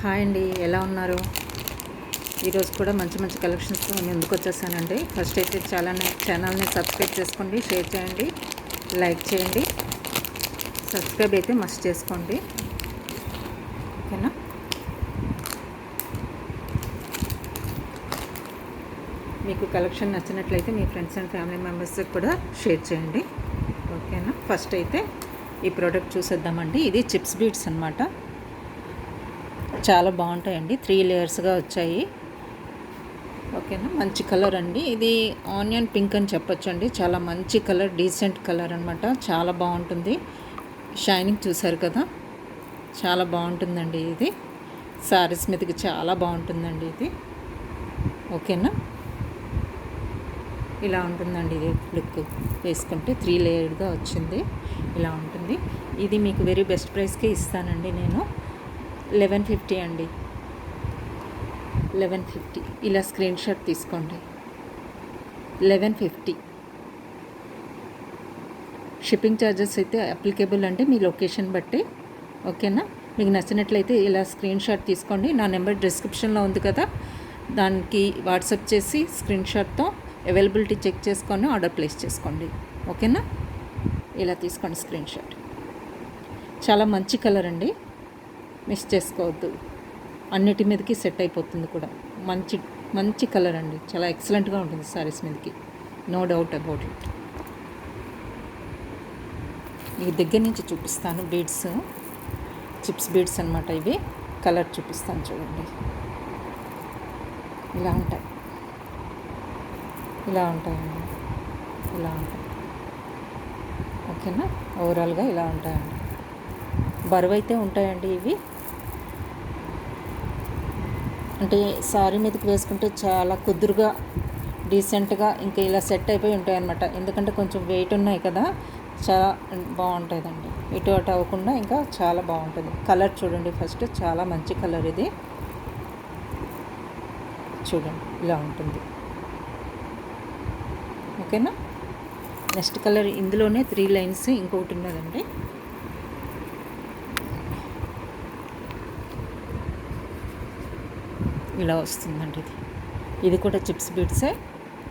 Hi అండి, ఎలా ఉన్నారు? ఈరోజు కూడా మంచి మంచి కలెక్షన్స్తో నేను ముందుకు వచ్చేసానండి. ఫస్ట్ అయితే ఛానల్ని సబ్స్క్రైబ్ చేసుకోండి, షేర్ చేయండి, లైక్ చేయండి. సబ్స్క్రైబ్ అయితే మస్ట్ చేసుకోండి, ఓకేనా? మీకు కలెక్షన్ నచ్చినట్లయితే మీ ఫ్రెండ్స్ అండ్ ఫ్యామిలీ మెంబర్స్కి కూడా షేర్ చేయండి, ఓకేనా? ఫస్ట్ అయితే ఈ ప్రోడక్ట్ చూసేద్దామండి. ఇది చిప్స్ బీడ్స్ అనమాట. చాలా బాగుంటాయండి, 3 లేయర్స్గా వచ్చాయి, ఓకేనా? మంచి కలర్ అండి. ఇది ఆనియన్ పింక్ అని చెప్పొచ్చండి. చాలా మంచి కలర్, డీసెంట్ కలర్ అనమాట. చాలా బాగుంటుంది. షైనింగ్ చూసారు కదా, చాలా బాగుంటుందండి. ఇది శారీస్ మీదకి చాలా బాగుంటుందండి ఇది, ఓకేనా? ఇలా ఉంటుందండి ఇది లుక్ వేసుకుంటే. 3 లేయర్గా వచ్చింది, ఇలా ఉంటుంది. ఇది మీకు వెరీ బెస్ట్ ప్రైస్కే ఇస్తానండి నేను. 1150 అండి, 1150. ఇలా స్క్రీన్ షాట్ తీసుకోండి. 1150. షిప్పింగ్ ఛార్జెస్ అయితే అప్లికేబుల్ అండి మీ లొకేషన్ బట్టి, ఓకేనా? మీకు నచ్చినట్లయితే ఇలా స్క్రీన్ షాట్ తీసుకోండి. నా నెంబర్ డిస్క్రిప్షన్లో ఉంది కదా, దానికి వాట్సాప్ చేసి స్క్రీన్ షాట్తో అవైలబిలిటీ చెక్ చేసుకొని ఆర్డర్ ప్లేస్ చేసుకోండి, ఓకేనా? ఇలా తీసుకోండి స్క్రీన్ షాట్. చాలా మంచి కలర్ అండి, మిస్ చేసుకోవద్దు. అన్నిటి మీదకి సెట్ అయిపోతుంది కూడా. మంచి మంచి కలర్ అండి, చాలా ఎక్సలెంట్గా ఉంటుంది సారీస్ మీదకి, నో డౌట్ అబౌట్ ఇట్. ఈ దగ్గర నుంచి చూపిస్తాను. బీడ్స్, చిప్స్ బీడ్స్ అనమాట ఇవి. కలర్ చూపిస్తాను చూడండి. ఇలా ఉంటాయి, ఇలా ఉంటాయండి, ఇలా ఉంటాయి, ఓకేనా? ఓవరాల్గా ఇలా ఉంటాయండి. బరువు అయితే ఉంటాయండి ఇవి. అంటే సారీ మీదకి వేసుకుంటే చాలా కుదురుగా, డీసెంట్గా ఇంకా ఇలా సెట్ అయిపోయి ఉంటాయి అన్నమాట. ఎందుకంటే కొంచెం వెయిట్ ఉన్నాయి కదా, చాలా బాగుంటుందండి. ఇటు అటు అవ్వకుండా ఇంకా చాలా బాగుంటుంది. కలర్ చూడండి ఫస్ట్, చాలా మంచి కలర్ ఇది. చూడండి ఇలా ఉంటుంది, ఓకేనా? నెక్స్ట్ కలర్ ఇందులోనే 3 లైన్స్ ఇంకొకటి ఉన్నదండి. ఇలా వస్తుందండి ఇది. ఇది కూడా చిప్స్ బీడ్సే.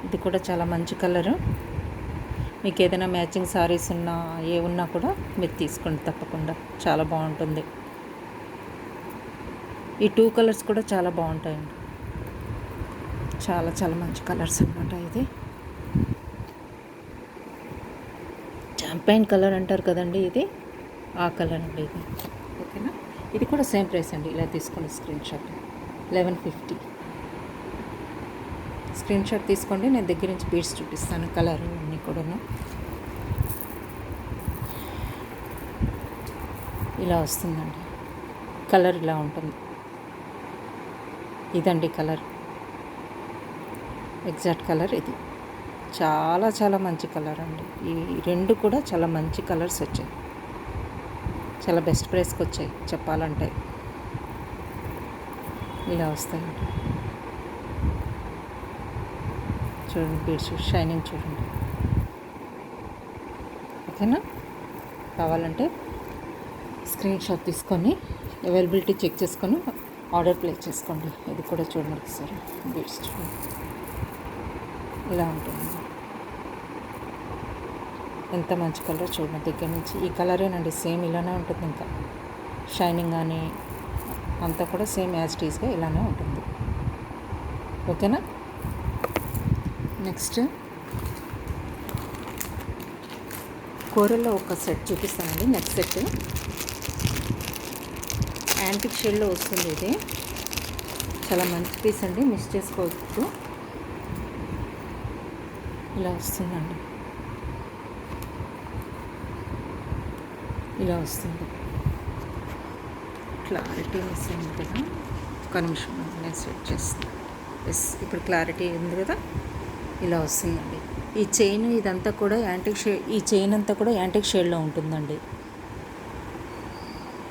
ఇది కూడా చాలా మంచి కలరు. మీకు ఏదైనా మ్యాచింగ్ సారీస్ ఉన్నా ఏ ఉన్నా కూడా మీరు తీసుకోండి తప్పకుండా, చాలా బాగుంటుంది. ఈ 2 కలర్స్ కూడా చాలా బాగుంటాయండి. చాలా చాలా మంచి కలర్స్ అన్నమాట. ఇది చాంపైన్ కలర్ అంటారు కదండి, ఇది ఆ కలర్ అండి ఇది, ఓకేనా? ఇది కూడా సేమ్ ప్రైస్ అండి. ఇలా తీసుకోండి స్క్రీన్ షాట్. 1150. స్క్రీన్ షాట్ తీసుకోండి. నేను దగ్గర నుంచి బీడ్స్ చూపిస్తాను, కలర్ అన్నీ కూడాను. ఇలా వస్తుందండి కలర్, ఇలా ఉంటుంది. ఇదండి కలర్, ఎగ్జాక్ట్ కలర్ ఇది. చాలా చాలా మంచి కలర్ అండి. ఈ 2 కూడా చాలా మంచి కలర్స్ వచ్చాయి, చాలా బెస్ట్ ప్రైస్కి వచ్చాయి చెప్పాలంటే. ఇలా వస్తాయండి చూడండి. బీడ్స్ షైనింగ్ చూడండి, ఓకేనా? కావాలంటే స్క్రీన్ షాట్ తీసుకొని అవైలబిలిటీ చెక్ చేసుకొని ఆర్డర్ ప్లేస్ చేసుకోండి. ఇది కూడా చూడండి ఒకసారి. బీడ్స్ చూడండి, ఇలా ఉంటుంది. ఎంత మంచి కలర్ చూడండి దగ్గర నుంచి. ఈ కలరేనండి, సేమ్ ఇలానే ఉంటుంది. ఇంకా షైనింగ్ కానీ అంతా కూడా సేమ్ యాజ్ టీజ్గా ఇలానే ఉంటుంది, ఓకేనా? నెక్స్ట్ కూరల్లో ఒక సెట్ చూపిస్తానండి. నెక్స్ట్ సెట్ యాంటిక్ షేడ్లో వస్తుంది. ఇది చాలా మంచి పీస్ అండి, మిస్ చేసుకోవచ్చు. ఇలా వస్తుందండి, ఇలా వస్తుంది. క్లారిటీ మిస్ అయింది కదా, ఒక నిమిషం నేను సెట్ చేస్తాను. ఎస్, ఇప్పుడు క్లారిటీ ఉంది కదా. ఇలా వస్తుందండి. ఈ చైన్ ఇదంతా కూడా యాంటిక్ షేడ్, ఈ చైన్ అంతా కూడా యాంటిక్ షేడ్లో ఉంటుందండి.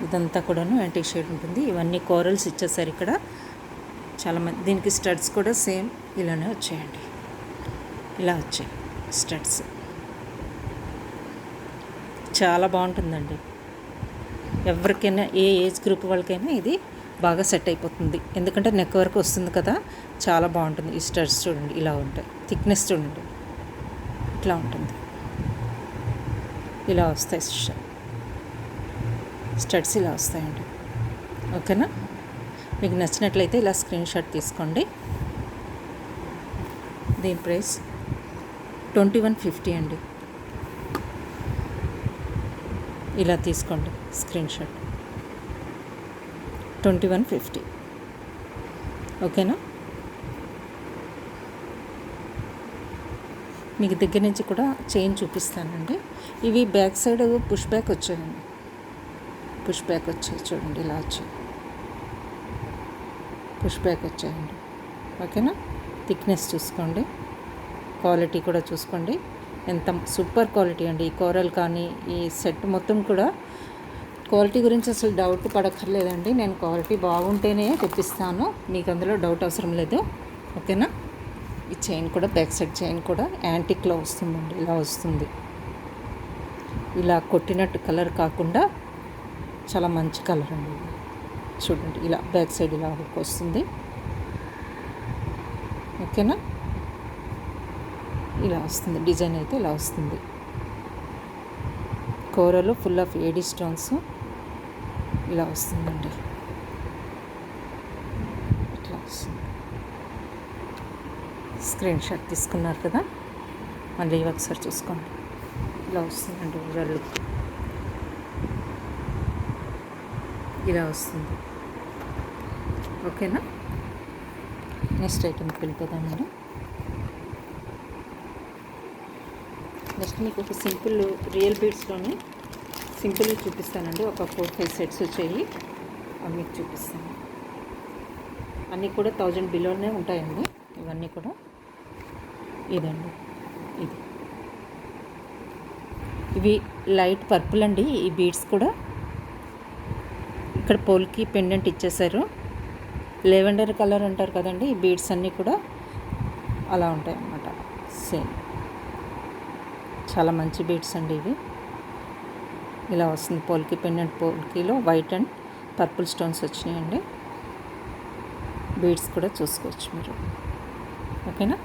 ఇదంతా కూడాను యాంటిక్ షేడ్ ఉంటుంది. ఇవన్నీ కోరల్స్ ఇచ్చేసారు ఇక్కడ చాలా మంది. దీనికి స్టడ్స్ కూడా సేమ్ ఇలానే వచ్చాయండి, ఇలా వచ్చాయి స్టడ్స్. చాలా బాగుంటుందండి. ఎవరికైనా, ఏ ఏజ్ గ్రూప్ వాళ్ళకైనా ఇది బాగా సెట్ అయిపోతుంది. ఎందుకంటే నెక్ వరకు వస్తుంది కదా, చాలా బాగుంటుంది. ఈ స్టడ్స్ చూడండి ఇలా ఉంటాయి, థిక్నెస్ చూడండి ఇట్లా ఉంటుంది, ఇలా వస్తాయి స్టడ్స్ ఇలా వస్తాయండి. ఓకేనా, మీకు నచ్చినట్లయితే ఇలా స్క్రీన్ షాట్ తీసుకోండి. దీని ప్రైస్ 2150 అండి. ఇలా తీసుకోండి స్క్రీన్ షాట్, 2150. ఓకేనా, మీకు దగ్గర నుంచి కూడా చైన్ చూపిస్తానండి. ఇవి బ్యాక్ సైడ్ పుష్ బ్యాక్ వచ్చాయండి, పుష్ బ్యాక్ వచ్చాయి చూడండి, ఇలా వచ్చాయి, పుష్ బ్యాక్ వచ్చాయండి. ఓకేనా, థిక్నెస్ చూసుకోండి, క్వాలిటీ కూడా చూసుకోండి, ఎంత సూపర్ క్వాలిటీ అండి. ఈ కోరల్ కానీ ఈ సెట్ మొత్తం కూడా క్వాలిటీ గురించి అసలు డౌట్ పడక్కర్లేదండి. నేను క్వాలిటీ బాగుంటేనే తెప్పిస్తాను, మీకు అందులో డౌట్ అవసరం లేదు. ఓకేనా, ఈ చైన్ కూడా బ్యాక్ సైడ్ చైన్ కూడా యాంటిక్లో వస్తుందండి, ఇలా వస్తుంది. ఇలా కొట్టినట్టు కలర్ కాకుండా చాలా మంచి కలర్ అండి. చూడండి ఇలా బ్యాక్ సైడ్ ఇలా వస్తుంది. ఓకేనా, ఇలా వస్తుంది డిజైన్ అయితే ఇలా వస్తుంది. కోరలు ఫుల్ ఆఫ్ ఏడీ స్టోన్స్ ఇలా వస్తుందండి, ఇట్లా వస్తుంది. స్క్రీన్ షాట్ తీసుకున్నారు కదా, మళ్ళీ ఒకసారి చూసుకోండి, ఇలా వస్తుందండి. ఓవరాల్ ఇలా వస్తుంది. ఓకేనా, నెక్స్ట్ ఐటమ్కి వెళ్ళిపోదామండి. నెక్స్ట్ మీకు ఒక సింపుల్ రియల్ బీడ్స్లోనే సింపుల్ చూపిస్తానండి. ఒక 4-5 సెట్స్ వచ్చాయి, అవి మీకు చూపిస్తాను. అన్నీ కూడా 1000 బిలోనే ఉంటాయండి ఇవన్నీ కూడా. ఇదండి, ఇవి లైట్ పర్పుల్ అండి. ఈ బీడ్స్ కూడా ఇక్కడ పోల్కి పెండెంట్ ఇచ్చేసారు. లెవెండర్ కలర్ అంటారు కదండి, ఈ బీడ్స్ అన్నీ కూడా అలా ఉంటాయి అన్నమాట. సేమ్ చాలా మంచి బీడ్స్ అండి ఇవి. ఇలా వస్తుంది పోల్కి పెండెంట్, పోల్కీలో వైట్ అండ్ పర్పుల్ స్టోన్స్ వచ్చినాయండి. బీడ్స్ కూడా చూసుకోవచ్చు మీరు. ఓకేనా,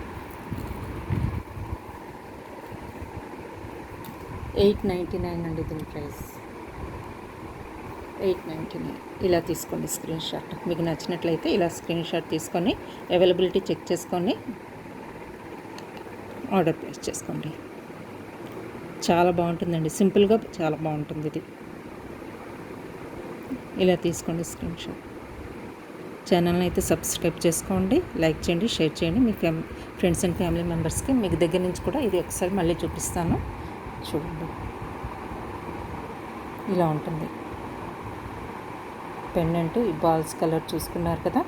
899 అండి దీని ప్రైస్, 899. ఇలా తీసుకోండి స్క్రీన్ షాట్. మీకు నచ్చినట్లయితే ఇలా స్క్రీన్ షాట్ తీసుకొని అవైలబిలిటీ చెక్ చేసుకొని ఆర్డర్ ప్లేస్ చేసుకోండి. చాలా బాగుంటుందండి, సింపుల్గా చాలా బాగుంటుంది ఇది. ఇలా తీసుకోండి స్క్రీన్ షాట్. ఛానల్ని అయితే సబ్స్క్రైబ్ చేసుకోండి, లైక్ చేయండి, షేర్ చేయండి మీ ఫ్రెండ్స్ అండ్ ఫ్యామిలీ మెంబర్స్కి. మీకు దగ్గర నుంచి కూడా ఇది ఒకసారి మళ్ళీ చూపిస్తాను చూడండి. ఇలా ఉంటుంది పెండెంట్. ఈ బాల్స్ కలర్ చూసుకున్నారు కదా,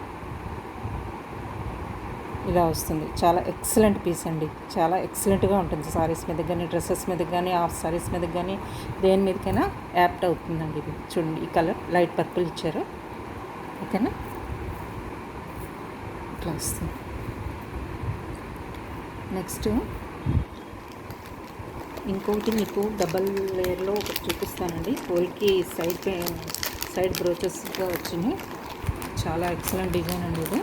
ఇలా వస్తుంది. చాలా ఎక్సలెంట్ పీస్ అండి, చాలా ఎక్సలెంట్గా ఉంటుంది. సారీస్ మీద కానీ, డ్రెస్సెస్ మీద కానీ, హాఫ్ సారీస్ మీద కానీ, దేని మీదకైనా యాప్ట్ అవుతుందండి ఇది. చూడండి ఈ కలర్ లైట్ పర్పుల్ ఇచ్చారు. ఓకేనా, ఇట్లా వస్తుంది. నెక్స్ట్ ఇంకొకటి మీకు డబల్ లేయర్లో ఒకటి చూపిస్తానండి. పోల్కి సైడ్ బ్రోచెస్గా వచ్చినాయి. చాలా ఎక్సలెంట్ డిజైన్ అండి ఇది.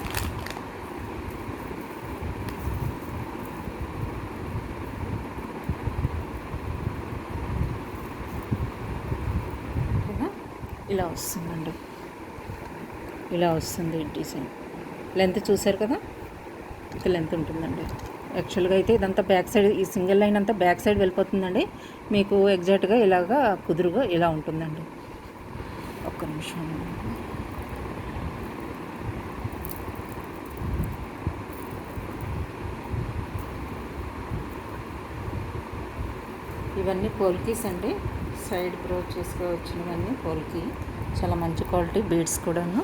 ఇలా వస్తుందండి, ఇలా వస్తుంది డిజైన్. లెంత్ చూసారు కదా, ఇంత లెంత్ ఉంటుందండి. యాక్చువల్గా అయితే ఇదంతా బ్యాక్ సైడ్, ఈ సింగిల్ లైన్ అంతా బ్యాక్ సైడ్ వెళ్ళిపోతుందండి. మీకు ఎగ్జాక్ట్గా ఇలాగా కుదురుగా ఇలా ఉంటుందండి. ఒక్క నిమిషం. ఇవన్నీ పోల్కీస్ అండి, సైడ్ బ్రోచెస్గా వచ్చినవన్నీ పోల్కీ. చాలా మంచి క్వాలిటీ బీడ్స్ కూడాను.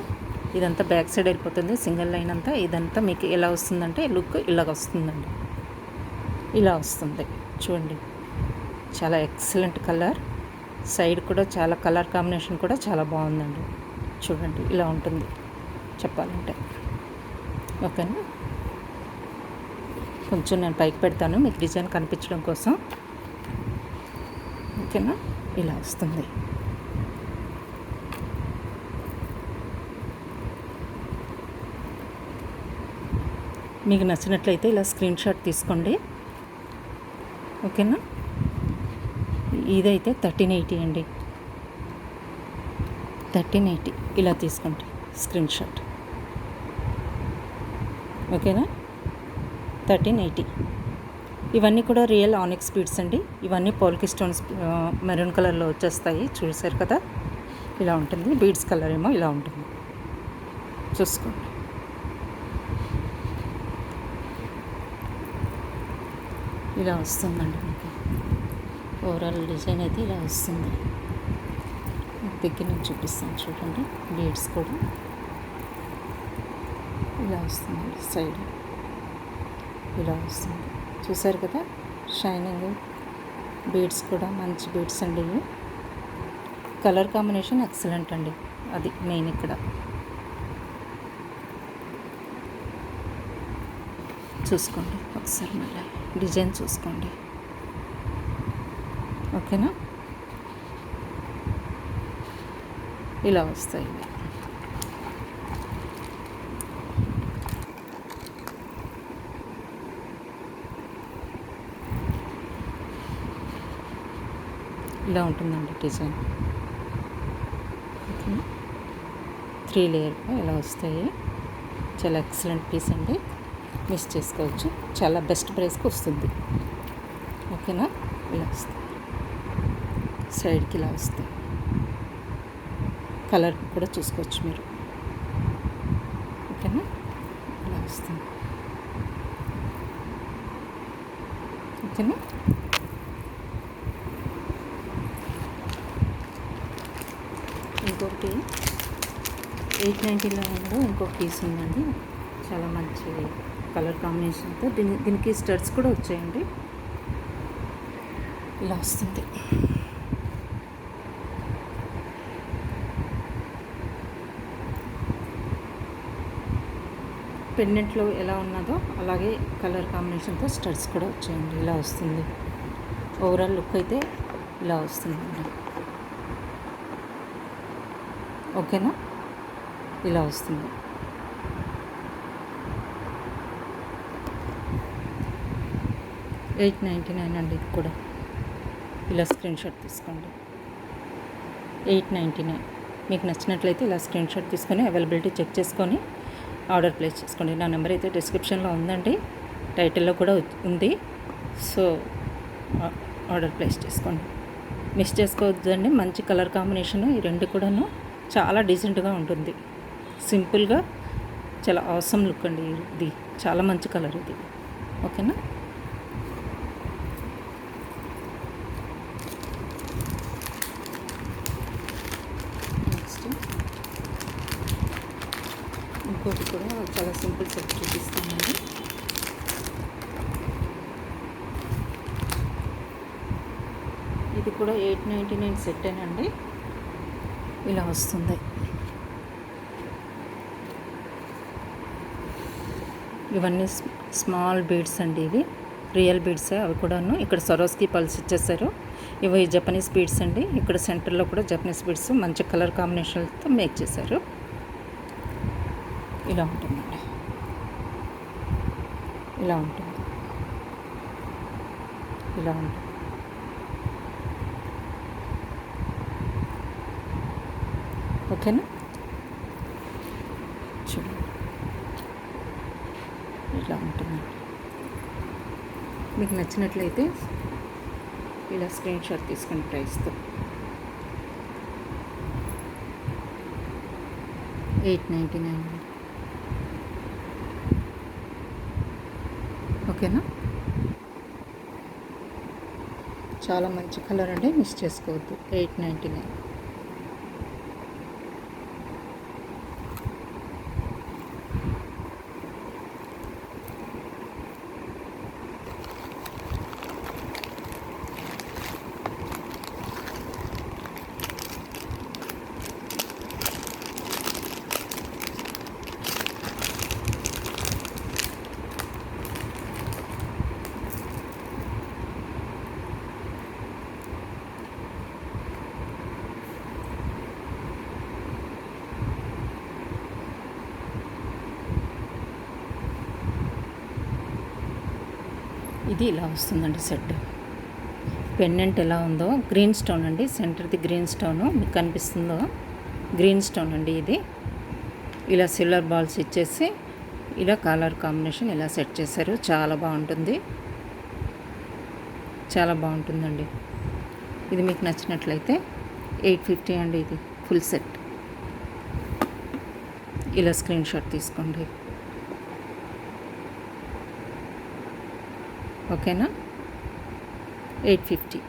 ఇదంతా బ్యాక్ సైడ్ వెళ్ళిపోతుంది సింగిల్ లైన్ అంతా. ఇదంతా మీకు ఎలా వస్తుందంటే లుక్ ఇలాగ వస్తుందండి, ఇలా వస్తుంది చూడండి. చాలా ఎక్సలెంట్ కలర్. సైడ్ కూడా చాలా కలర్ కాంబినేషన్ కూడా చాలా బాగుందండి. చూడండి ఇలా ఉంటుంది చెప్పాలంటే. ఓకేనా, కొంచెం నేను పైకి పెడతాను మీకు డిజైన్ కనిపించడం కోసం. ఓకేనా, ఇలా వస్తుంది. మీకు నచ్చినట్లయితే ఇలా స్క్రీన్ షాట్ తీసుకోండి, ఓకేనా. ఇదైతే 1380 అండి, 1380 ఇలా తీసుకోండి స్క్రీన్ షాట్, ఓకేనా. 1380 ఇవన్నీ కూడా రియల్ ఆనిక్స్ బీడ్స్ అండి. ఇవన్నీ పోల్కి స్టోన్స్ మెరూన్ కలర్లో వచ్చేస్తాయి, చూసారు కదా. ఇలా ఉంటుంది, బీడ్స్ కలర్ ఏమో ఇలా ఉంటుంది, చూసుకోండి. ఇలా వస్తుందండి మీకు ఓవరాల్ డిజైన్ అయితే ఇలా వస్తుంది. దగ్గర నుంచి చూపిస్తాను చూడండి. బీడ్స్ కూడా ఇలా వస్తుందండి, సైడ్ ఇలా వస్తుంది, చూసారు కదా. షైనింగ్ బీడ్స్ కూడా మంచి బీడ్స్ అండి. ఇవి కలర్ కాంబినేషన్ ఎక్సలెంట్ అండి, అది మెయిన్ ఇక్కడ. చూసుకోండి ఒకసారి, మళ్ళీ డిజైన్ చూసుకోండి, ఓకేనా. ఇలా వస్తాయి. ఇలా ఉంటుందండి డిజైన్, ఓకేనా. 3 లేయర్గా ఇలా వస్తాయి. చాలా ఎక్సలెంట్ పీస్ అండి, మిస్ చేసుకోవచ్చు. చాలా బెస్ట్ ప్రైస్కి వస్తుంది, ఓకేనా. ఇలా వస్తుంది, సైడ్కి ఇలా వస్తాయి. కలర్ కూడా చూసుకోవచ్చు మీరు, ఓకేనా. ఇలా వస్తుంది, ఓకేనా. ఇంకొకటి 899లో ఇంకొక పీస్ ఉందండి, చాలా మంచి కలర్ కాంబినేషన్తో. దీనికి స్టడ్స్ కూడా వచ్చాయండి. ఇలా వస్తుంది, పెండెంట్లో ఎలా ఉన్నదో అలాగే కలర్ కాంబినేషన్తో స్టడ్స్ కూడా వచ్చాయండి. ఇలా వస్తుంది, ఓవరాల్ లుక్ అయితే ఇలా వస్తుందండి, ఓకేనా. ఇలా వస్తుంది. $899 అండి. ఇది కూడా ఇలా స్క్రీన్ షాట్ తీసుకోండి. 899 మీకు నచ్చినట్లయితే ఇలా స్క్రీన్ షాట్ తీసుకొని అవైలబిలిటీ చెక్ చేసుకొని ఆర్డర్ ప్లేస్ చేసుకోండి. నా నెంబర్ అయితే డిస్క్రిప్షన్లో ఉందండి, టైటిల్లో కూడా ఉంది. సో ఆర్డర్ ప్లేస్ చేసుకోండి, మిస్ చేసుకోవద్దండి. మంచి కలర్ కాంబినేషన్, ఈ రెండు కూడాను చాలా డీసెంట్గా ఉంటుంది. సింపుల్గా చాలా అవసరం లుక్ అండి. ఇది చాలా మంచి కలర్ ఇది, ఓకేనా. నెక్స్ట్ ఇంకోటి కూడా చాలా సింపుల్ సెట్ చూపిస్తానండి. ఇది కూడా 899 సెట్టేనండి. ఇలా వస్తుంది. ఇవన్నీ స్మాల్ బీడ్స్ అండి, ఇవి రియల్ బీడ్స్. అవి కూడాను ఇక్కడ సరోస్కి పల్స్ ఇచ్చేసారు. ఇవి జపనీస్ బీడ్స్ అండి. ఇక్కడ సెంటర్లో కూడా జపనీస్ బీడ్స్ మంచి కలర్ కాంబినేషన్తో మేక్ చేశారు. ఇలా ఉంటుందండి, ఇలా ఉంటుంది, ఇలా ఉంటుంది. ఓకేనా. చూడండి ఇలా ఉంటుందండి. మీకు నచ్చినట్లయితే ఇలా స్క్రీన్ షాట్ తీసుకుని ప్రైస్తో $899, ఓకేనా. చాలా మంచి కలర్ అండి, మిస్ చేసుకోవద్దు. 899. ఇది ఇలా వస్తుందండి సెట్. పెండెంట్ ఎలా ఉందో గ్రీన్ స్టోన్ అండి, సెంటర్ది గ్రీన్ స్టోను మీకు కనిపిస్తుందో గ్రీన్ స్టోన్ అండి ఇది. ఇలా సిల్వర్ బాల్స్ ఇచ్చేసి ఇలా కలర్ కాంబినేషన్ ఇలా సెట్ చేశారు. చాలా బాగుంటుంది, చాలా బాగుంటుందండి. ఇది మీకు నచ్చినట్లయితే 850 అండి ఇది ఫుల్ సెట్. ఇలా స్క్రీన్ షాట్ తీసుకోండి, ఓకేనా. 850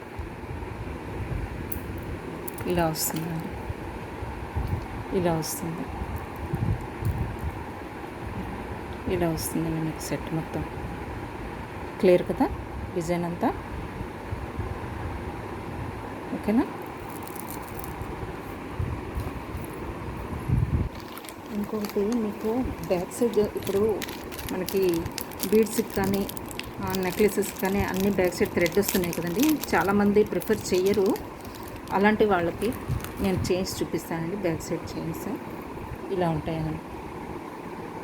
ఇలా వస్తుందండి, ఇలా వస్తుంది, ఇలా వస్తుందండి మీకు సెట్ మొత్తం. క్లియర్ కదా డిజైన్ అంతా, ఓకేనా. ఇంకొకటి మీకు బ్యాక్ సైడ్ ఇప్పుడు మనకి బీడ్స్కి కానీ నెక్లెసెస్ కానీ అన్ని బ్యాక్ సైడ్ థ్రెడ్ వస్తున్నాయి కదండి, చాలామంది ప్రిఫర్ చెయ్యరు. అలాంటి వాళ్ళకి నేను చైన్స్ చూపిస్తానండి. బ్యాక్ సైడ్ చైన్స్ ఇలా ఉంటాయండి,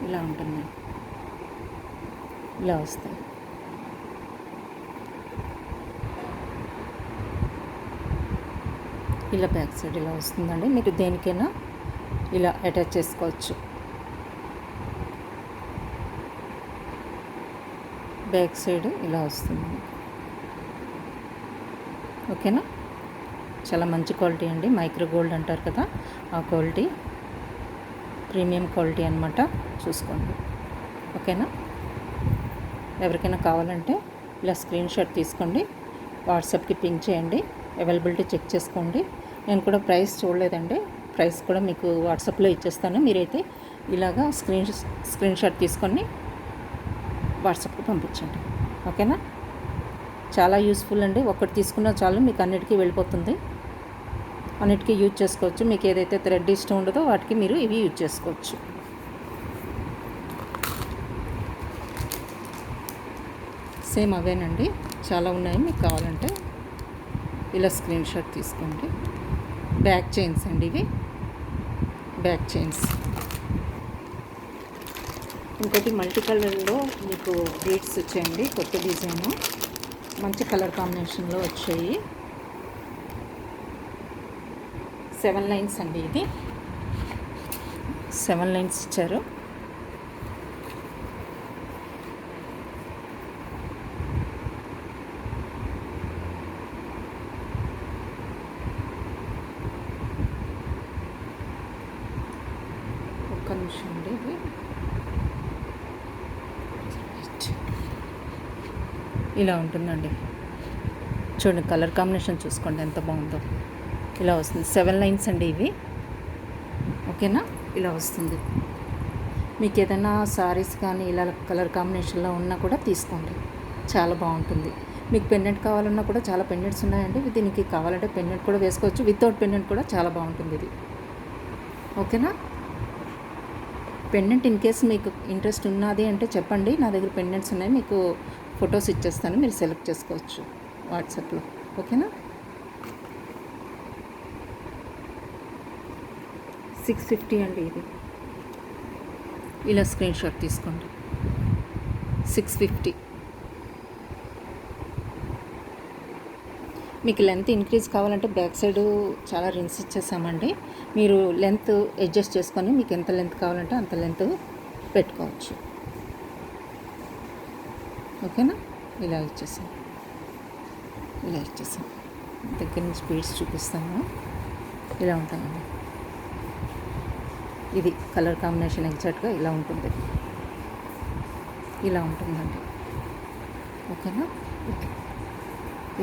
ఇలా ఉంటున్నాయి, ఇలా వస్తాయి. ఇలా బ్యాక్ సైడ్ ఇలా వస్తుందండి. మీరు దేనికైనా ఇలా అటాచ్ చేసుకోవచ్చు. బ్యాక్ సైడ్ ఇలా వస్తుంది, ఓకేనా. చాలా మంచి క్వాలిటీ అండి, మైక్రో గోల్డ్ అంటారు కదా ఆ క్వాలిటీ, ప్రీమియం క్వాలిటీ అనమాట. చూసుకోండి, ఓకేనా. ఎవరికైనా కావాలంటే ఇలా స్క్రీన్ షాట్ తీసుకోండి, వాట్సాప్కి పింక్ చేయండి, అవైలబిలిటీ చెక్ చేసుకోండి. నేను కూడా ప్రైస్ చూడలేదండి, ప్రైస్ కూడా మీకు వాట్సాప్లో ఇచ్చేస్తాను. మీరైతే ఇలాగా స్క్రీన్ షాట్ తీసుకొని వాట్సాప్కి పంపించండి, ఓకేనా. చాలా యూస్ఫుల్ అండి, ఒకటి తీసుకున్నా చాలు మీకు అన్నిటికీ వెళ్ళిపోతుంది, అన్నిటికీ యూజ్ చేసుకోవచ్చు. మీకు ఏదైతే థ్రెడ్ ఇష్టం ఉండదో వాటికి మీరు ఇవి యూజ్ చేసుకోవచ్చు. సేమ్ అవేనండి, చాలా ఉన్నాయి. మీకు కావాలంటే ఇలా స్క్రీన్ షాట్ తీసుకోండి. బ్యాక్ చైన్స్ అండి ఇవి, బ్యాక్ చైన్స్. ఇంకోటి మల్టీ కలర్లో మీకు బీడ్స్ వచ్చాయండి, కొత్త డిజైను, మంచి కలర్ కాంబినేషన్లో వచ్చాయి. 7 లైన్స్ అండి ఇది, 7 లైన్స్ ఇచ్చారు. ఒక్క నిమిషం అండి, ఇది ఇలా ఉంటుందండి. చూడండి కలర్ కాంబినేషన్ చూసుకోండి ఎంత బాగుందో. ఇలా వస్తుంది, 7 లైన్స్ అండి ఇవి, ఓకేనా. ఇలా వస్తుంది. మీకు ఏదైనా సారీస్ కానీ ఇలా కలర్ కాంబినేషన్లో ఉన్నా కూడా తీసుకోండి, చాలా బాగుంటుంది. మీకు పెండెంట్ కావాలన్నా కూడా చాలా పెండెంట్స్ ఉన్నాయండి. దీనికి కావాలంటే పెండెంట్ కూడా వేసుకోవచ్చు, వితౌట్ పెండెంట్ కూడా చాలా బాగుంటుంది ఇది, ఓకేనా. పెండెంట్ ఇన్ కేస్ మీకు ఇంట్రెస్ట్ ఉన్నది అంటే చెప్పండి, నా దగ్గర పెండెంట్స్ ఉన్నాయి, మీకు ఫొటోస్ ఇచ్చేస్తాను, మీరు సెలెక్ట్ చేసుకోవచ్చు వాట్సాప్లో, ఓకేనా. 650 అండి ఇది, ఇలా స్క్రీన్ షాట్ తీసుకోండి. 650. మీకు లెంత్ ఇంక్రీజ్ కావాలంటే బ్యాక్ సైడ్ చాలా రింగ్స్ ఇచ్చేసామండి, మీరు లెంత్ అడ్జస్ట్ చేసుకొని మీకు ఎంత లెంత్ కావాలంటే అంత లెంత్ పెట్టుకోవచ్చు, ఓకేనా. ఇలా ఇచ్చేసాం, ఇలా ఇచ్చేసాం. దగ్గర నుంచి బీడ్స్ చూపిస్తాను, ఇలా ఉంటాయండి. ఇది కలర్ కాంబినేషన్ ఎగ్జాక్ట్గా ఇలా ఉంటుంది, ఇలా ఉంటుందండి, ఓకేనా.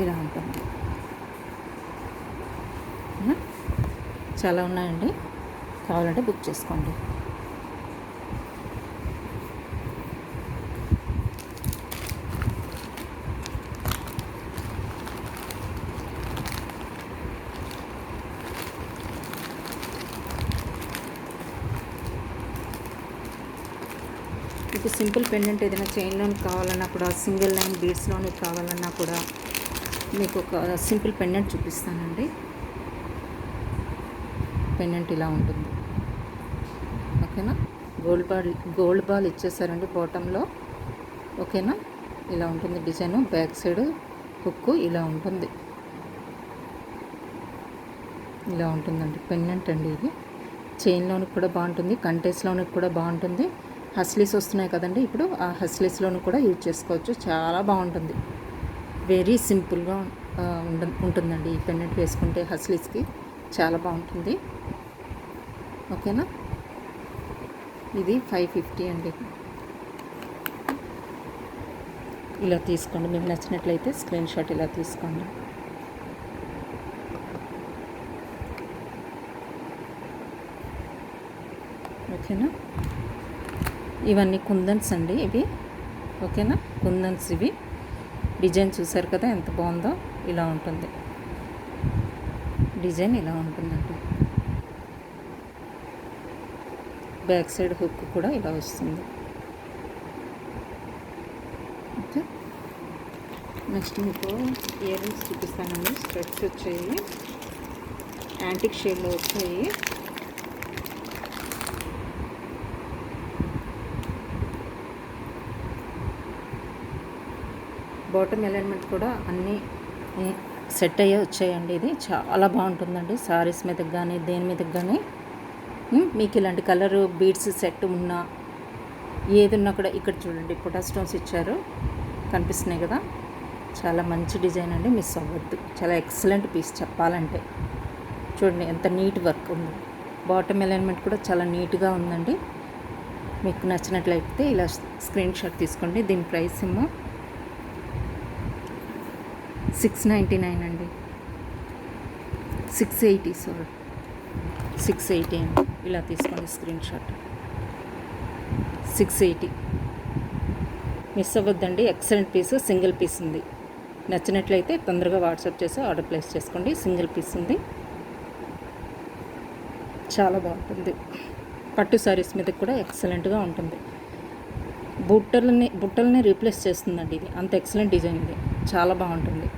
ఇలా ఉంటుంది, చాలా ఉన్నాయండి, కావాలంటే బుక్ చేసుకోండి. మీకు సింపుల్ పెండెంట్ ఏదైనా చైన్లోని కావాలన్నా కూడా, సింగిల్ లైన్ బీడ్స్లోని కావాలన్నా కూడా మీకు ఒక సింపుల్ పెండెంట్ చూపిస్తానండి. పెండెంట్ ఇలా ఉంటుంది, ఓకేనా. గోల్డ్ బాల్ ఇచ్చేసారండి బాటంలో, ఓకేనా. ఇలా ఉంటుంది డిజైను. బ్యాక్ సైడ్ హుక్ ఇలా ఉంటుంది. ఇలా ఉంటుందండి పెండెంట్ అండి ఇది. చైన్లోనికి కూడా బాగుంటుంది, కంటేస్లోనికి కూడా బాగుంటుంది. హస్లీస్ వస్తున్నాయి కదండి ఇప్పుడు, ఆ హస్లీస్లోని కూడా యూజ్ చేసుకోవచ్చు. చాలా బాగుంటుంది. వెరీ సింపుల్గా ఉంటుందండి ఈ పెండెంట్ వేసుకుంటే హస్లీస్కి చాలా బాగుంటుంది. ఓకేనా, ఇది 550 అండి. ఇలా తీసుకోండి, మీకు నచ్చినట్లయితే స్క్రీన్ షాట్ ఇలా తీసుకోండి. ఓకేనా, ఇవన్నీ కుందన్స్ అండి ఇవి. ఓకేనా, కుందన్స్ ఇవి. డిజైన్ చూసారు కదా ఎంత బాగుందో. ఇలా ఉంటుంది డిజైన్, ఇలా ఉంటుందండి. బ్యాక్ సైడ్ హుక్ కూడా ఇలా వస్తుంది. ఓకే, నెక్స్ట్ మీకు ఇయర్ రింగ్స్ చూపిస్తానండి. స్ట్రెట్స్ వచ్చాయి, యాంటిక్ షేడ్లో వచ్చాయి. బాటమ్ అలైన్మెంట్ కూడా అన్నీ సెట్ అయ్యే వచ్చాయండి. ఇది చాలా బాగుంటుందండి సారీస్ మీదకి కానీ దేని మీదకి కానీ. మీకు ఇలాంటి కలర్ బీడ్స్ సెట్ ఉన్నా ఏది ఉన్నా కూడా ఇక్కడ చూడండి పొటా స్టోన్స్ ఇచ్చారు, కనిపిస్తున్నాయి కదా. చాలా మంచి డిజైన్ అండి, మిస్ అవ్వద్దు. చాలా ఎక్సలెంట్ పీస్ చెప్పాలంటే. చూడండి ఎంత నీట్ వర్క్ ఉంది. బాటమ్ అలైన్మెంట్ కూడా చాలా నీట్గా ఉందండి. మీకు నచ్చినట్లయితే ఇలా స్క్రీన్ షాట్ తీసుకోండి. దీని ప్రైస్ ఏమో 699 అండి. 680 సారీ 680 అండి. ఇలా తీసుకోండి స్క్రీన్ షాట్. 680 మిస్ అవ్వద్దండి. ఎక్సలెంట్ పీస్, సింగిల్ పీస్ ఉంది. నచ్చినట్లయితే తొందరగా వాట్సాప్ చేసి ఆర్డర్ ప్లేస్ చేసుకోండి. సింగిల్ పీస్ ఉంది, చాలా బాగుంటుంది. పట్టు సారీస్ మీద కూడా ఎక్సలెంట్గా ఉంటుంది. బుట్టల్ని రీప్లేస్ చేస్తుందండి ఇది, అంత ఎక్సలెంట్ డిజైన్ ఇది, చాలా బాగుంటుంది.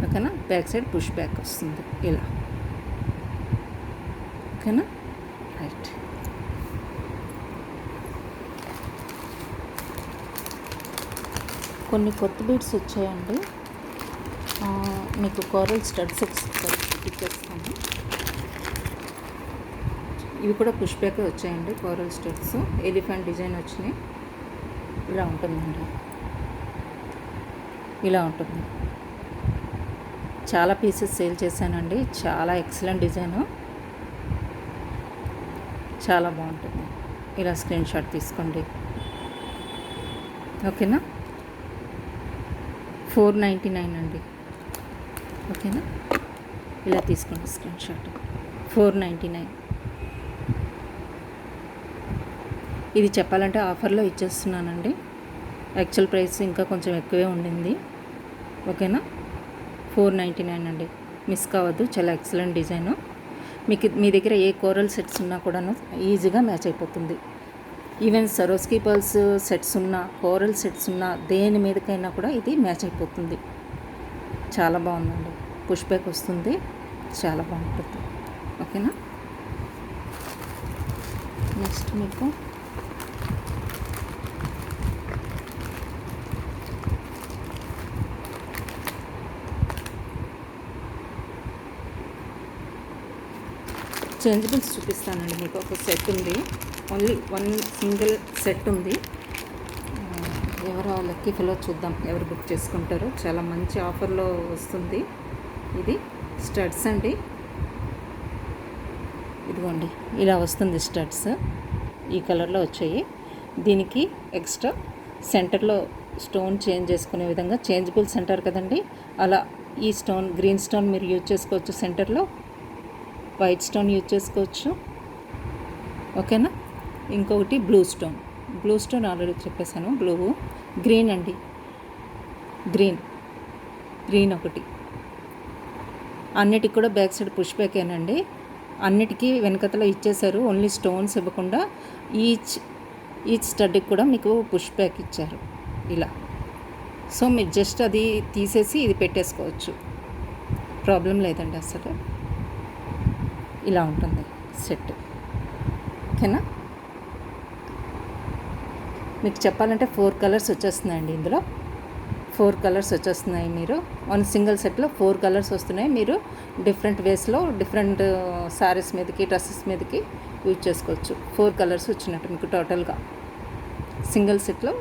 ఓకేనా, బ్యాక్ సైడ్ పుష్ బ్యాక్ వస్తుంది ఇలా. ఓకేనా, రైట్. కొన్ని కొత్త బీడ్స్ వచ్చాయండి. మీకు కోరల్ స్టడ్స్ చూపిస్తాను. ఇవి కూడా పుష్ బ్యాక్ వచ్చాయండి. కోరల్ స్టడ్స్ ఎలిఫెంట్ డిజైన్ వచ్చినాయి. ఇలా ఉంటుందండి, ఇలా ఉంటుంది. చాలా పీసెస్ సేల్ చేశానండి. చాలా ఎక్సలెంట్ డిజైను, చాలా బాగుంటుంది. ఇలా స్క్రీన్ షాట్ తీసుకోండి. ఓకేనా, 499 అండి. ఓకేనా, ఇలా తీసుకోండి స్క్రీన్ షాట్. 499. ఇది చెప్పాలంటే ఆఫర్లో ఇచ్చేస్తున్నానండి. యాక్చువల్ ప్రైస్ ఇంకా కొంచెం ఎక్కువే ఉండింది. ఓకేనా, 499 అండి. మిస్ కావద్దు, చాలా ఎక్సలెంట్ డిజైను. మీ దగ్గర ఏ కోరల్ సెట్స్ ఉన్నా కూడాను ఈజీగా మ్యాచ్ అయిపోతుంది. ఈవెన్ సరోస్కీ పర్ల్స్ సెట్స్ ఉన్నా, కోరల్ సెట్స్ ఉన్నా, దేని మీదకైనా కూడా ఇది మ్యాచ్ అయిపోతుంది. చాలా బాగుందండి. పుష్ బ్యాక్ వస్తుంది, చాలా బాగుంటుంది. ఓకేనా, నెక్స్ట్ మీకు చేంజబుల్స్ చూపిస్తానండి. మీకు ఒక సెట్ ఉంది, ఓన్లీ వన్ సింగిల్ సెట్ ఉంది. ఎవరో లక్కీ ఫెలో చూద్దాం ఎవరు బుక్ చేసుకుంటారో. చాలా మంచి ఆఫర్లో వస్తుంది. ఇది స్టడ్స్ అండి, ఇదిగోండి ఇలా వస్తుంది స్టడ్స్. ఈ కలర్లో వచ్చాయి. దీనికి ఎక్స్ట్రా సెంటర్లో స్టోన్ చేంజ్ చేసుకునే విధంగా చేంజబుల్ సెంటర్ కదండి, అలా ఈ స్టోన్ గ్రీన్ స్టోన్ మీరు యూజ్ చేసుకోవచ్చు. సెంటర్లో వైట్ స్టోన్ యూజ్ చేసుకోవచ్చు. ఓకేనా, ఇంకొకటి బ్లూ స్టోన్ ఆల్రెడీ చెప్పేశాను. బ్లూ, గ్రీన్ అండి, గ్రీన్ ఒకటి. అన్నిటికి కూడా బ్యాక్ సైడ్ పుష్ బ్యాకేనండి. అన్నిటికీ వెనకతలో ఇచ్చేశారు, ఓన్లీ స్టోన్స్ ఇవ్వకుండా ఈచ్ స్టడ్కి కూడా మీకు పుష్ బ్యాక్ ఇచ్చారు ఇలా. సో మీరు జస్ట్ అది తీసేసి ఇది పెట్టేసుకోవచ్చు, ప్రాబ్లం లేదండి అసలు. ఇలా ఉంటుంది సెట్. ఓకేనా, మీకు చెప్పాలంటే 4 కలర్స్ వచ్చేస్తున్నాయండి ఇందులో. 4 కలర్స్ వచ్చేస్తున్నాయి. మీరు వన్ సింగిల్ సెట్లో 4 కలర్స్ వస్తున్నాయి. మీరు డిఫరెంట్ వేస్లో డిఫరెంట్ శారీస్ మీదకి డ్రెస్సెస్ మీదకి యూజ్ చేసుకోవచ్చు. 4 కలర్స్ వచ్చినట్టు మీకు టోటల్గా సింగిల్ సెట్లో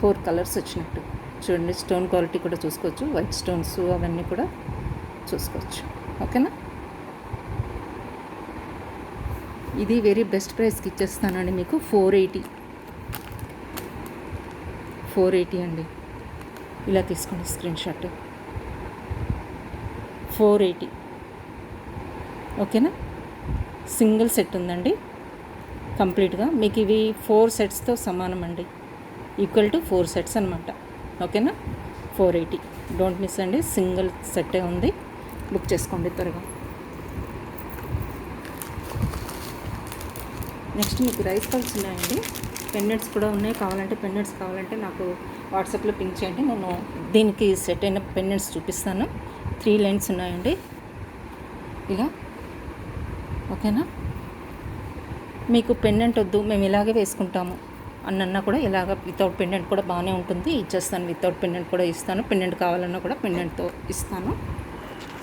4 కలర్స్ వచ్చినట్టు. చూడండి, స్టోన్ క్వాలిటీ కూడా చూసుకోవచ్చు. వైట్ స్టోన్స్ అవన్నీ కూడా చూసుకోవచ్చు. ఓకేనా, ఇది వెరీ బెస్ట్ ప్రైస్కి ఇచ్చేస్తానండి మీకు. 480 అండి. ఇలా తీసుకోండి స్క్రీన్ షాట్. 480 ఓకేనా. సింగిల్ సెట్ ఉందండి కంప్లీట్గా. మీకు ఇవి 4 సెట్స్తో సమానం అండి. ఈక్వల్ టు 4 సెట్స్ అనమాట. ఓకేనా, 480. డోంట్ మిస్ అండి. సింగిల్ సెట్టే ఉంది. బుక్ చేసుకోండి త్వరగా. నెక్స్ట్ మీకు రైస్ పల్స్ ఉన్నాయండి. పెండెంట్స్ కూడా ఉన్నాయి. పెండెంట్స్ కావాలంటే నాకు వాట్సాప్లో పింక్ చేయండి. నేను దీనికి సెట్ అయిన పెండెంట్స్ చూపిస్తాను. 3 లైన్స్ ఉన్నాయండి ఇలా. ఓకేనా, మీకు పెండెంట్ వద్దు, మేము ఇలాగే వేసుకుంటాము అన్నా కూడా ఇలాగ వితౌట్ పెండెంట్ కూడా బాగానే ఉంటుంది. ఇచ్చేస్తాను. వితౌట్ పెండెంట్ కూడా ఇస్తాను. పెండెంట్ కావాలన్నా కూడా పెండెంట్తో ఇస్తాను.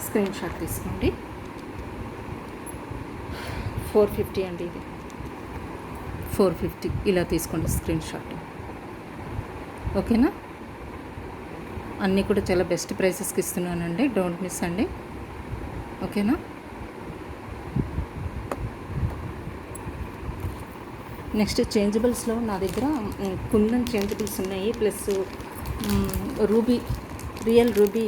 స్క్రీన్ షాట్ తీసుకోండి. 450 అండి ఇది. 450 ఇలా తీసుకోండి స్క్రీన్ షాట్. ఓకేనా, అన్నీ కూడా చాలా బెస్ట్ ప్రైసెస్కి ఇస్తున్నానండి. డోంట్ మిస్ అండి. ఓకేనా, నెక్స్ట్ చేంజబుల్స్లో నా దగ్గర కుందన్ చేంజబుల్స్ ఉన్నాయి. ప్లస్ రియల్ రూబీ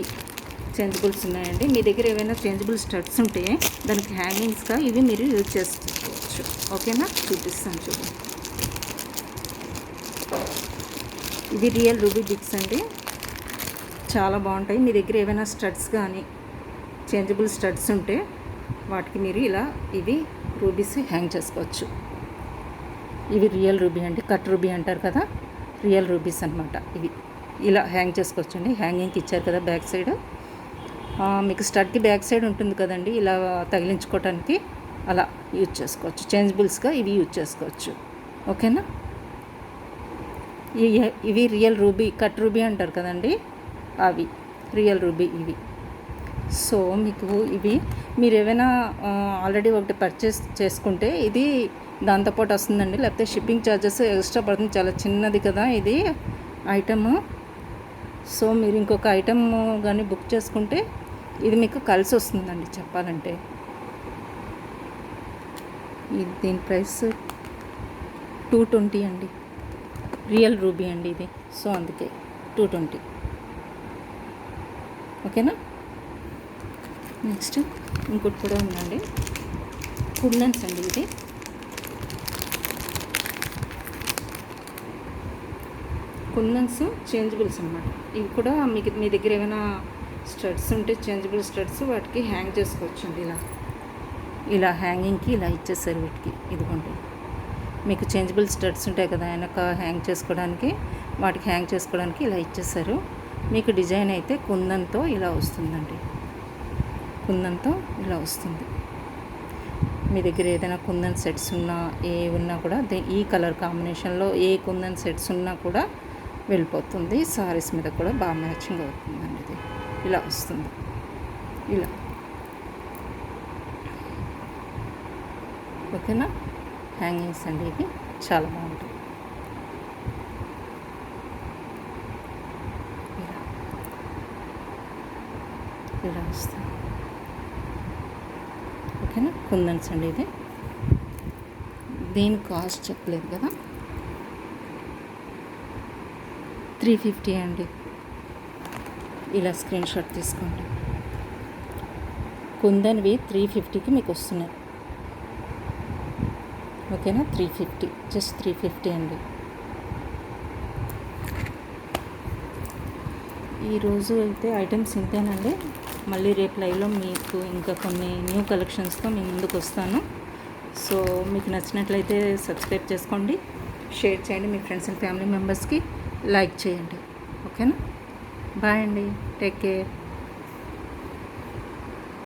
చేంజబుల్స్ ఉన్నాయండి. మీ దగ్గర ఏవైనా చేంజబుల్ స్టడ్స్ ఉంటే దానికి హ్యాంగింగ్స్గా ఇవి మీరు యూజ్ చేసుకోవచ్చు. ఓకేనా, చూపిస్తాను చూడండి. ఇది రియల్ రూబీ బిగ్స్ అండి. చాలా బాగుంటాయి. మీ దగ్గర ఏవైనా స్టడ్స్ కానీ చేంజబుల్ స్టడ్స్ ఉంటే వాటికి మీరు ఇలా ఇవి రూబీస్ హ్యాంగ్ చేసుకోవచ్చు. ఇవి రియల్ రూబీ అండి. కట్ రూబీ అంటారు కదా, రియల్ రూబీస్ అనమాట. ఇవి ఇలా హ్యాంగ్ చేసుకోవచ్చు అండి. హ్యాంగింగ్కి ఇచ్చారు కదా బ్యాక్ సైడ్. మీకు స్టడ్కి బ్యాక్ సైడ్ ఉంటుంది కదండి, ఇలా తగిలించుకోవడానికి అలా యూజ్ చేసుకోవచ్చు. చేంజబుల్స్గా ఇవి యూజ్ చేసుకోవచ్చు. ఓకేనా, ఇవి రియల్ రూబీ, కట్ రూబీ అంటారు కదండి, అవి రియల్ రూబీ ఇవి. సో మీకు ఇవి మీరు ఏమైనా ఆల్రెడీ ఒకటి పర్చేస్ చేసుకుంటే ఇది దాంతోపాటు వస్తుందండి. లేకపోతే షిప్పింగ్ ఛార్జెస్ ఎక్స్ట్రా పడుతుంది. చాలా చిన్నది కదా ఇది ఐటము. సో మీరు ఇంకొక ఐటమ్ కానీ బుక్ చేసుకుంటే ఇది మీకు కలిసి వస్తుందండి చెప్పాలంటే. దీని ప్రైస్ 220 అండి. రియల్ రూబీ అండి ఇది. సో అందుకే 220. ఓకేనా, నెక్స్ట్ ఇంకోటి కూడా ఉందండి. కుందన్స్ అండి ఇది. కుందన్స్ చేంజబుల్స్ అన్నమాట. ఇవి కూడా మీకు మీ దగ్గర ఏమైనా స్టడ్స్ ఉంటే చేంజబుల్ స్టడ్స్ వాటికి హ్యాంగ్ చేసుకోవచ్చండి. ఇలా హ్యాంగింగ్కి ఇలా ఇచ్చేసారు వీటికి. ఇదిగోండి, మీకు చేంజబుల్ స్టడ్స్ ఉంటాయి కదా వెనక హ్యాంగ్ చేసుకోవడానికి, వాటికి హ్యాంగ్ చేసుకోవడానికి ఇలా ఇచ్చేసారు. మీకు డిజైన్ అయితే కుందన్తో ఇలా వస్తుందండి. కుందన్తో ఇలా వస్తుంది. మీ దగ్గర ఏదైనా కుందన్ సెట్స్ ఉన్నా ఏ ఉన్నా కూడా ఈ కలర్ కాంబినేషన్లో ఏ కుందన్ సెట్స్ ఉన్నా కూడా వెళ్ళిపోతుంది. సారీస్ మీద కూడా బాగా మ్యాచింగ్ అవుతుందండి. ఇది ఇలా వస్తుంది. ఇలా ఓకేనా, హ్యాంగింగ్స్ అండి. ఇది చాలా బాగుంటుంది. ఇలా వస్తుంది. ఓకేనా, కుందన్స్ అండి ఇది. దీని కాస్ట్ చెప్పలేదు కదా, 350 అండి. ఇలా స్క్రీన్ షాట్ తీసుకోండి. కుందన్వి 350కి మీకు వస్తున్నాయి. ఓకేనా, 350, జస్ట్ 350 అండి. ఈరోజు అయితే ఐటమ్స్ ఇంతేనండి. మళ్ళీ రేపు లైవ్లో మీకు ఇంకా కొన్ని న్యూ కలెక్షన్స్తో మీ ముందుకు వస్తాను. సో మీకు నచ్చినట్లయితే సబ్స్క్రైబ్ చేసుకోండి, షేర్ చేయండి మీ ఫ్రెండ్స్ అండ్ ఫ్యామిలీ మెంబర్స్కి, లైక్ చేయండి. ఓకేనా, బాయ్ అండి, టేక్ కేర్.